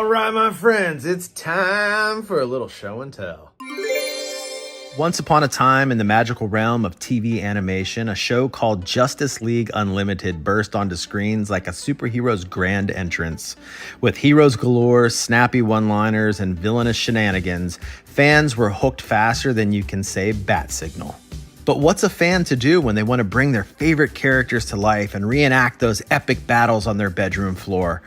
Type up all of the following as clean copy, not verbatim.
right, my friends, it's time for a little show and tell. Once upon a time in the magical realm of TV animation, a show called Justice League Unlimited burst onto screens like a superhero's grand entrance. With heroes galore, snappy one-liners, and villainous shenanigans, fans were hooked faster than you can say bat signal. But what's a fan to do when they want to bring their favorite characters to life and reenact those epic battles on their bedroom floor?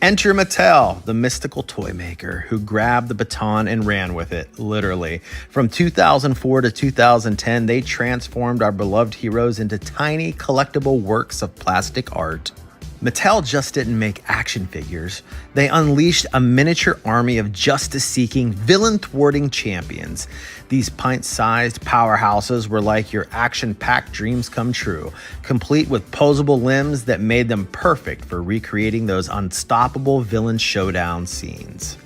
Enter Mattel, the mystical toy maker who grabbed the baton and ran with it, literally. From 2004 to 2010, they transformed our beloved heroes into tiny collectible works of plastic art. Mattel just didn't make action figures. They unleashed a miniature army of justice-seeking, villain-thwarting champions. These pint-sized powerhouses were like your action-packed dreams come true, complete with posable limbs that made them perfect for recreating those unstoppable villain showdown scenes.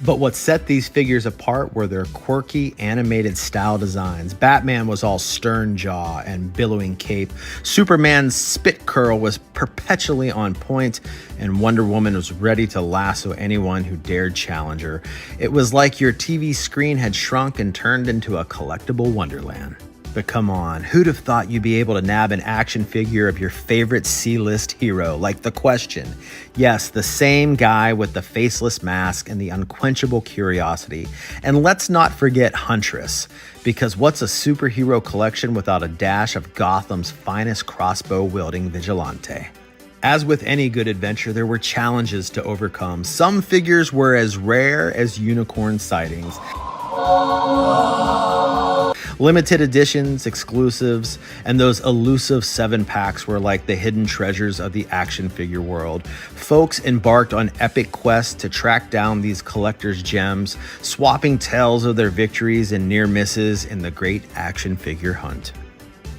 But what set these figures apart were their quirky, animated style designs. Batman was all stern jaw and billowing cape. Superman's spit curl was perpetually on point, and Wonder Woman was ready to lasso anyone who dared challenge her. It was like your TV screen had shrunk and turned into a collectible wonderland. But come on, who'd have thought you'd be able to nab an action figure of your favorite C-list hero, like The Question? Yes, the same guy with the faceless mask and the unquenchable curiosity. And let's not forget Huntress, because what's a superhero collection without a dash of Gotham's finest crossbow-wielding vigilante? As with any good adventure, there were challenges to overcome. Some figures were as rare as unicorn sightings. Limited editions, exclusives, and those elusive 7-packs were like the hidden treasures of the action figure world. Folks embarked on epic quests to track down these collectors' gems, swapping tales of their victories and near misses in the great action figure hunt.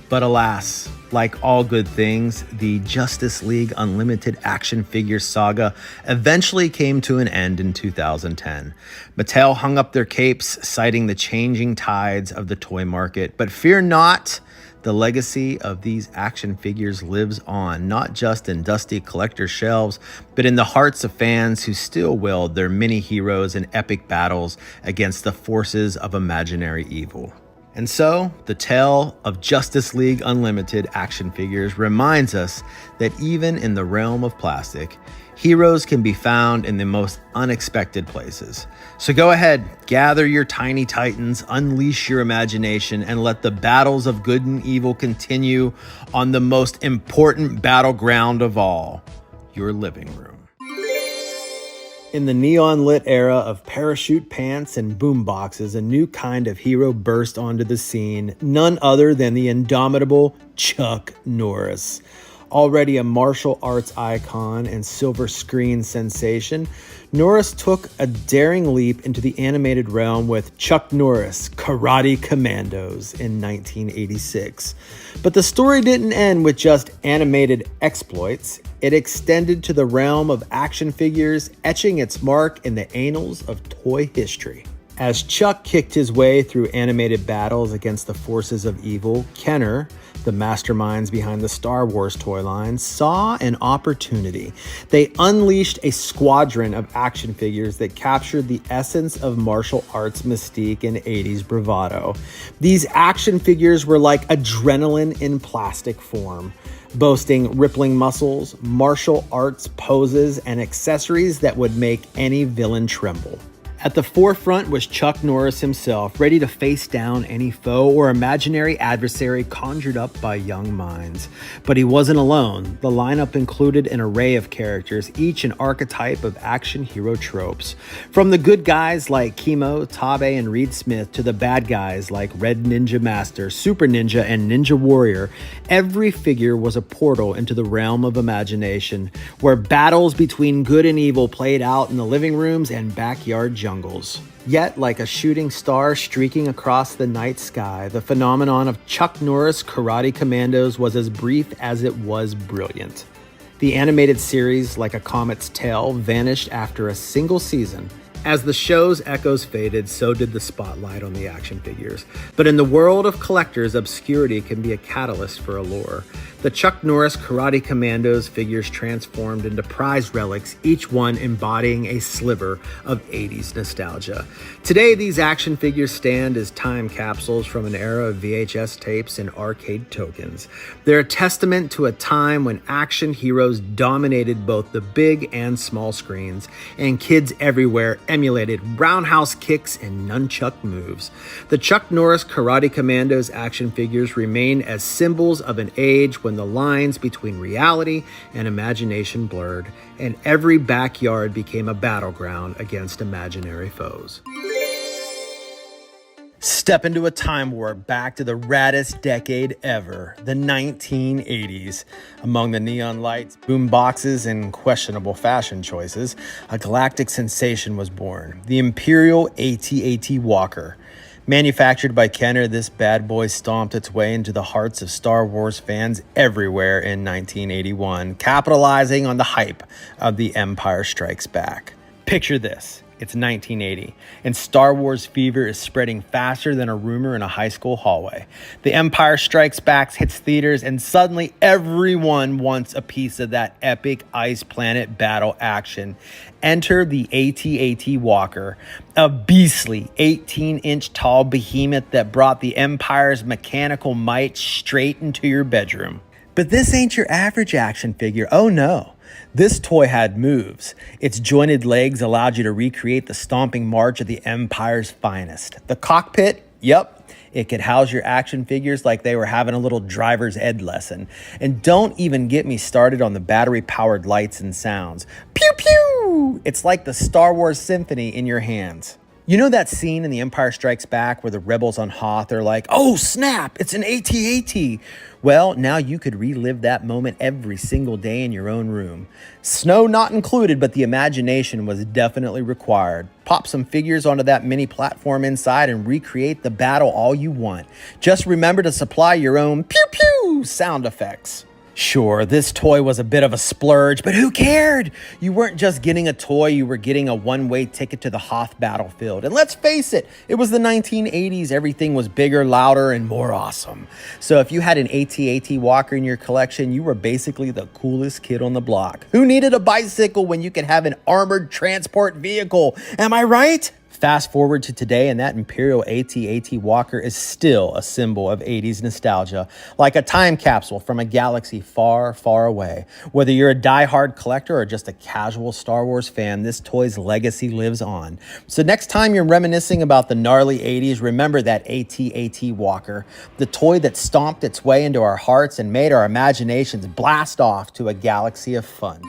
But alas, like all good things, the Justice League Unlimited action figure saga eventually came to an end in 2010. Mattel hung up their capes, citing the changing tides of the toy market. But fear not, the legacy of these action figures lives on, not just in dusty collector shelves, but in the hearts of fans who still wield their mini heroes in epic battles against the forces of imaginary evil. And so, the tale of Justice League Unlimited action figures reminds us that even in the realm of plastic, heroes can be found in the most unexpected places. So go ahead, gather your tiny titans, unleash your imagination, and let the battles of good and evil continue on the most important battleground of all, your living room. In the neon-lit era of parachute pants and boomboxes, a new kind of hero burst onto the scene, none other than the indomitable Chuck Norris. Already a martial arts icon and silver screen sensation, Norris took a daring leap into the animated realm with Chuck Norris Karate Commandos in 1986. But the story didn't end with just animated exploits. It extended to the realm of action figures, etching its mark in the annals of toy history. As Chuck kicked his way through animated battles against the forces of evil, Kenner, the masterminds behind the Star Wars toy line, saw an opportunity. They unleashed a squadron of action figures that captured the essence of martial arts mystique and 80s bravado. These action figures were like adrenaline in plastic form, boasting rippling muscles, martial arts poses, and accessories that would make any villain tremble. At the forefront was Chuck Norris himself, ready to face down any foe or imaginary adversary conjured up by young minds. But he wasn't alone. The lineup included an array of characters, each an archetype of action hero tropes. From the good guys like Kimo, Tabe, and Reed Smith to the bad guys like Red Ninja Master, Super Ninja, and Ninja Warrior, every figure was a portal into the realm of imagination, where battles between good and evil played out in the living rooms and backyard jungles. Yet, like a shooting star streaking across the night sky, the phenomenon of Chuck Norris Karate Commandos was as brief as it was brilliant. The animated series, like a comet's tail, vanished after a single season. As the show's echoes faded, so did the spotlight on the action figures. But in the world of collectors, obscurity can be a catalyst for allure. The Chuck Norris Karate Commandos figures transformed into prize relics, each one embodying a sliver of 80s nostalgia. Today, these action figures stand as time capsules from an era of VHS tapes and arcade tokens. They're a testament to a time when action heroes dominated both the big and small screens, and kids everywhere emulated roundhouse kicks and nunchuck moves. The Chuck Norris Karate Commandos action figures remain as symbols of an age when the lines between reality and imagination blurred, and every backyard became a battleground against imaginary foes. Step into a time warp back to the raddest decade ever, the 1980s. Among the neon lights, boom boxes, and questionable fashion choices, a galactic sensation was born, the Imperial ATAT Walker. Manufactured by Kenner, this bad boy stomped its way into the hearts of Star Wars fans everywhere in 1981, capitalizing on the hype of The Empire Strikes Back. Picture this. It's 1980, and Star Wars fever is spreading faster than a rumor in a high school hallway. The Empire Strikes Back hits theaters, and suddenly everyone wants a piece of that epic ice planet battle action. Enter the AT-AT Walker, a beastly 18-inch tall behemoth that brought the Empire's mechanical might straight into your bedroom. But this ain't your average action figure, oh no. This toy had moves. Its jointed legs allowed you to recreate the stomping march of the Empire's finest. The cockpit, yep, it could house your action figures like they were having a little driver's ed lesson. And don't even get me started on the battery-powered lights and sounds. Pew pew! It's like the Star Wars symphony in your hands. You know that scene in The Empire Strikes Back where the rebels on Hoth are like, oh snap, it's an AT-AT. Well, now you could relive that moment every single day in your own room. Snow not included, but the imagination was definitely required. Pop some figures onto that mini platform inside and recreate the battle all you want. Just remember to supply your own pew pew sound effects. Sure, this toy was a bit of a splurge, but who cared? You weren't just getting a toy, you were getting a one-way ticket to the Hoth battlefield. And let's face it, it was the 1980s. Everything was bigger, louder, and more awesome. So if you had an AT-AT Walker in your collection, you were basically the coolest kid on the block. Who needed a bicycle when you could have an armored transport vehicle? Am I right? Fast forward to today, and that Imperial AT-AT Walker is still a symbol of 80s nostalgia, like a time capsule from a galaxy far, far away. Whether you're a die-hard collector or just a casual Star Wars fan, this toy's legacy lives on. So next time you're reminiscing about the gnarly 80s, remember that AT-AT Walker, the toy that stomped its way into our hearts and made our imaginations blast off to a galaxy of fun.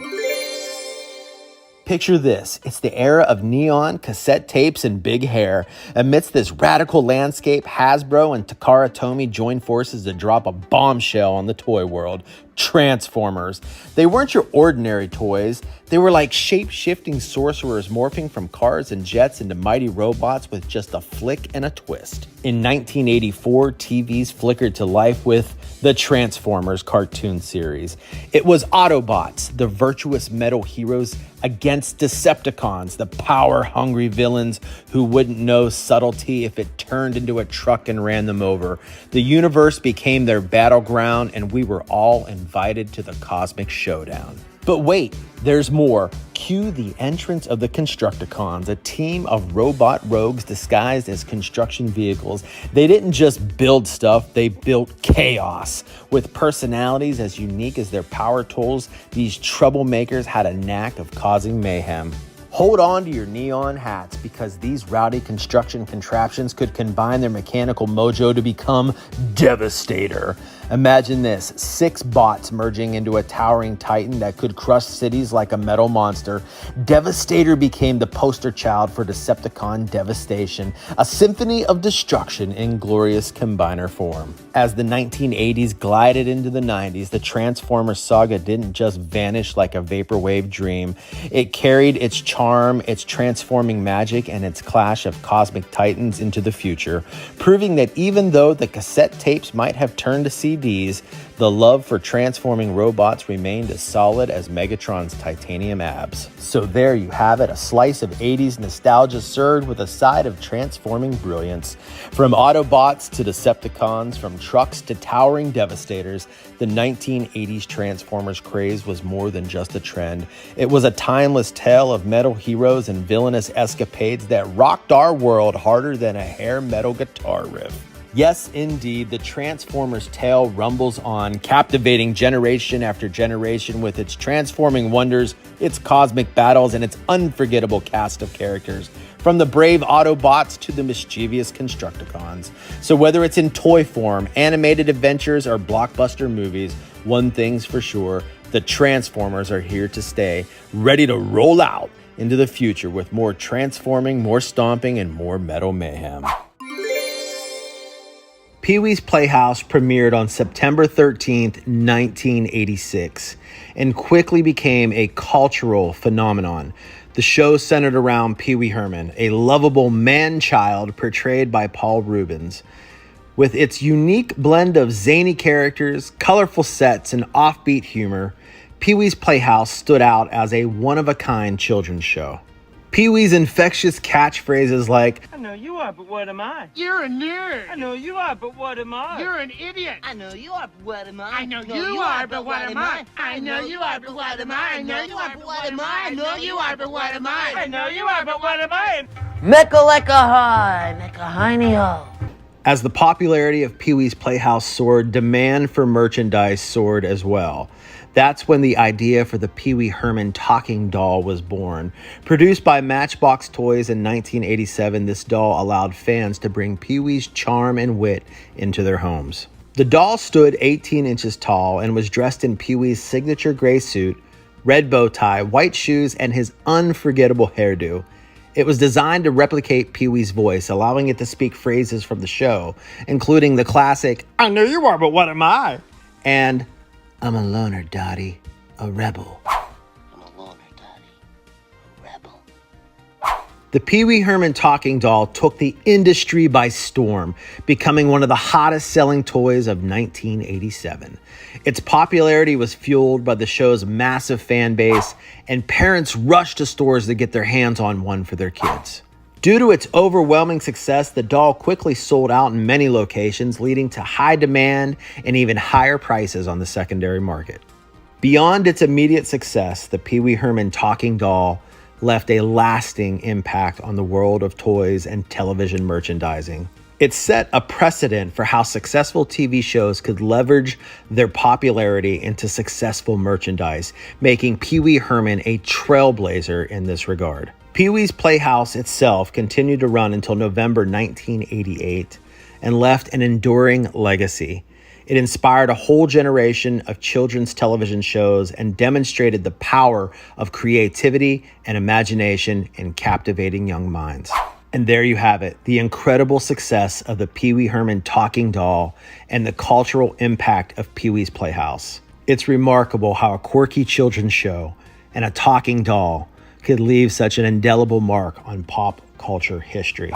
Picture this, it's the era of neon, cassette tapes, and big hair. Amidst this radical landscape, Hasbro and Takara Tomy joined forces to drop a bombshell on the toy world. Transformers. They weren't your ordinary toys. They were like shape-shifting sorcerers morphing from cars and jets into mighty robots with just a flick and a twist. In 1984, TVs flickered to life with the Transformers cartoon series. It was Autobots, the virtuous metal heroes, against Decepticons, the power-hungry villains who wouldn't know subtlety if it turned into a truck and ran them over. The universe became their battleground, and we were all invited to the cosmic showdown. But wait, there's more. Cue the entrance of the Constructicons, a team of robot rogues disguised as construction vehicles. They didn't just build stuff, they built chaos. With personalities as unique as their power tools, these troublemakers had a knack of causing mayhem. Hold on to your neon hats, because these rowdy construction contraptions could combine their mechanical mojo to become Devastator. Imagine this, 6 bots merging into a towering titan that could crush cities like a metal monster. Devastator became the poster child for Decepticon devastation, a symphony of destruction in glorious combiner form. As the 1980s glided into the 90s, the Transformers saga didn't just vanish like a vaporwave dream. It carried its charm, its transforming magic, and its clash of cosmic titans into the future, proving that even though the cassette tapes might have turned to CDs, DVDs, the love for transforming robots remained as solid as Megatron's titanium abs. So there you have it, a slice of 80s nostalgia served with a side of transforming brilliance. From Autobots to Decepticons, from trucks to towering devastators, the 1980s Transformers craze was more than just a trend. It was a timeless tale of metal heroes and villainous escapades that rocked our world harder than a hair metal guitar riff. Yes, indeed, the Transformers tale rumbles on, captivating generation after generation with its transforming wonders, its cosmic battles, and its unforgettable cast of characters, from the brave Autobots to the mischievous Constructicons. So whether it's in toy form, animated adventures, or blockbuster movies, one thing's for sure, the Transformers are here to stay, ready to roll out into the future with more transforming, more stomping, and more metal mayhem. Peewees Playhouse premiered on September 13th, 1986, and quickly became a cultural phenomenon. The show centered around Pee Wee Herman, a lovable man-child portrayed by Paul Reubens. With its unique blend of zany characters, colorful sets, and offbeat humor, Peewees Playhouse stood out as a one-of-a-kind children's show. Pee-wee's infectious catchphrases like, I know you are, but what am I? You're a nerd. I know you are, but what am I? You're an idiot. I know you are, but what am I? I know you are, but what am I? I know you are, but what am I? I know you are, but what am I? I know you are, but what am I? I know you are, but what am I? Mecca like a high, make a hiney ho. As the popularity of Pee-wee's Playhouse soared, demand for merchandise soared as well. That's when the idea for the Pee Wee Herman talking doll was born. Produced by Matchbox Toys in 1987, this doll allowed fans to bring Pee-wee's charm and wit into their homes. The doll stood 18 inches tall and was dressed in Pee-wee's signature gray suit, red bow tie, white shoes, and his unforgettable hairdo. It was designed to replicate Pee-wee's voice, allowing it to speak phrases from the show, including the classic, I know you are, but what am I? And, I'm a loner, Dottie, a rebel. I'm a loner, Daddy, a rebel. The Pee Wee Herman talking doll took the industry by storm, becoming one of the hottest selling toys of 1987. Its popularity was fueled by the show's massive fan base, and parents rushed to stores to get their hands on one for their kids. Due to its overwhelming success, the doll quickly sold out in many locations, leading to high demand and even higher prices on the secondary market. Beyond its immediate success, the Pee Wee Herman talking doll left a lasting impact on the world of toys and television merchandising. It set a precedent for how successful TV shows could leverage their popularity into successful merchandise, making Pee Wee Herman a trailblazer in this regard. Peewees Playhouse itself continued to run until November 1988 and left an enduring legacy. It inspired a whole generation of children's television shows and demonstrated the power of creativity and imagination in captivating young minds. And there you have it, the incredible success of the Pee Wee Herman talking doll and the cultural impact of Peewees Playhouse. It's remarkable how a quirky children's show and a talking doll could leave such an indelible mark on pop culture history.